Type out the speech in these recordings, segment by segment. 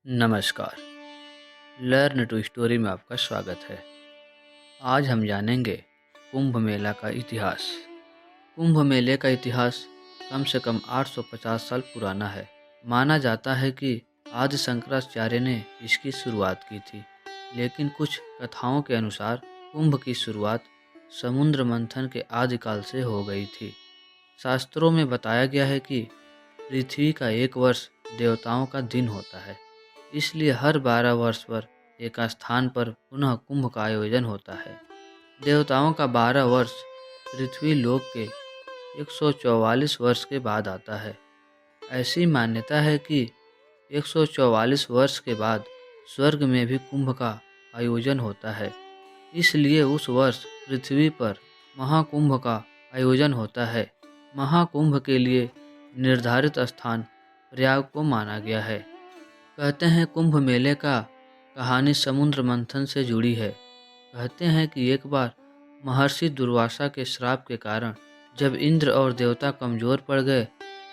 नमस्कार। Learn to story में आपका स्वागत है। आज हम जानेंगे कुंभ मेला का इतिहास। कुंभ मेले का इतिहास कम से कम 850 साल पुराना है। माना जाता है कि आदि शंकराचार्य ने इसकी शुरुआत की थी, लेकिन कुछ कथाओं के अनुसार कुंभ की शुरुआत समुद्र मंथन के आदिकाल से हो गई थी। शास्त्रों में बताया गया है कि पृथ्वी का एक वर्ष देवताओं का दिन होता है, इसलिए हर 12 वर्ष पर एक स्थान पर पुनः कुंभ का आयोजन होता है। देवताओं का 12 वर्ष पृथ्वी लोक के 144 वर्ष के बाद आता है। ऐसी मान्यता है कि 144 वर्ष के बाद स्वर्ग में भी कुंभ का आयोजन होता है, इसलिए उस वर्ष पृथ्वी पर महाकुंभ का आयोजन होता है। महाकुंभ के लिए निर्धारित स्थान प्रयाग को माना गया है। कहते हैं कुंभ मेले का कहानी समुद्र मंथन से जुड़ी है। कहते हैं कि एक बार महर्षि दुर्वासा के श्राप के कारण जब इंद्र और देवता कमजोर पड़ गए,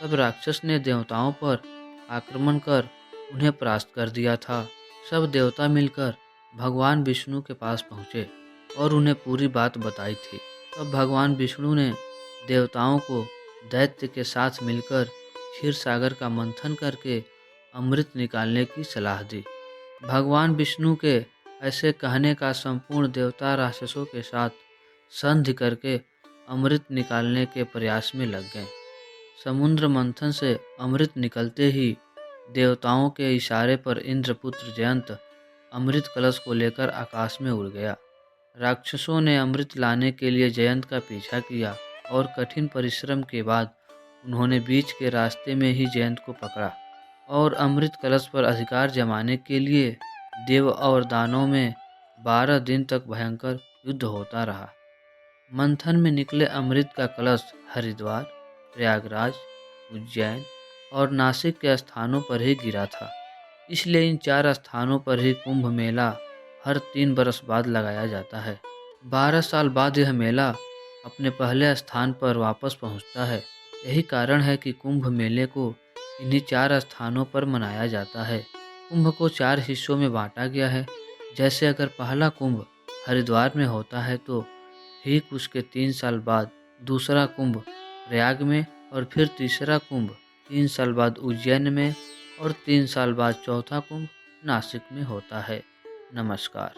तब राक्षस ने देवताओं पर आक्रमण कर उन्हें परास्त कर दिया था। सब देवता मिलकर भगवान विष्णु के पास पहुँचे और उन्हें पूरी बात बताई थी। तब भगवान विष्णु ने देवताओं को दैत्य के साथ मिलकर क्षीर सागर का मंथन करके अमृत निकालने की सलाह दी। भगवान विष्णु के ऐसे कहने का संपूर्ण देवता राक्षसों के साथ संधि करके अमृत निकालने के प्रयास में लग गए। समुद्र मंथन से अमृत निकलते ही देवताओं के इशारे पर इंद्रपुत्र जयंत अमृत कलश को लेकर आकाश में उड़ गया। राक्षसों ने अमृत लाने के लिए जयंत का पीछा किया और कठिन परिश्रम के बाद उन्होंने बीच के रास्ते में ही जयंत को पकड़ा और अमृत कलश पर अधिकार जमाने के लिए देव और दानवों में 12 दिन तक भयंकर युद्ध होता रहा। मंथन में निकले अमृत का कलश हरिद्वार, प्रयागराज, उज्जैन और नासिक के स्थानों पर ही गिरा था। इसलिए इन 4 स्थानों पर ही कुंभ मेला हर 3 बरस बाद लगाया जाता है। 12 साल बाद यह मेला अपने पहले स्थान पर वापस पहुंचता है। यही कारण है कि कुंभ मेले को इन्हीं 4 स्थानों पर मनाया जाता है। कुंभ को 4 हिस्सों में बांटा गया है। जैसे अगर पहला कुंभ हरिद्वार में होता है तो ठीक उसके 3 साल बाद दूसरा कुंभ प्रयाग में, और फिर तीसरा कुंभ 3 साल बाद उज्जैन में, और 3 साल बाद चौथा कुंभ नासिक में होता है। नमस्कार।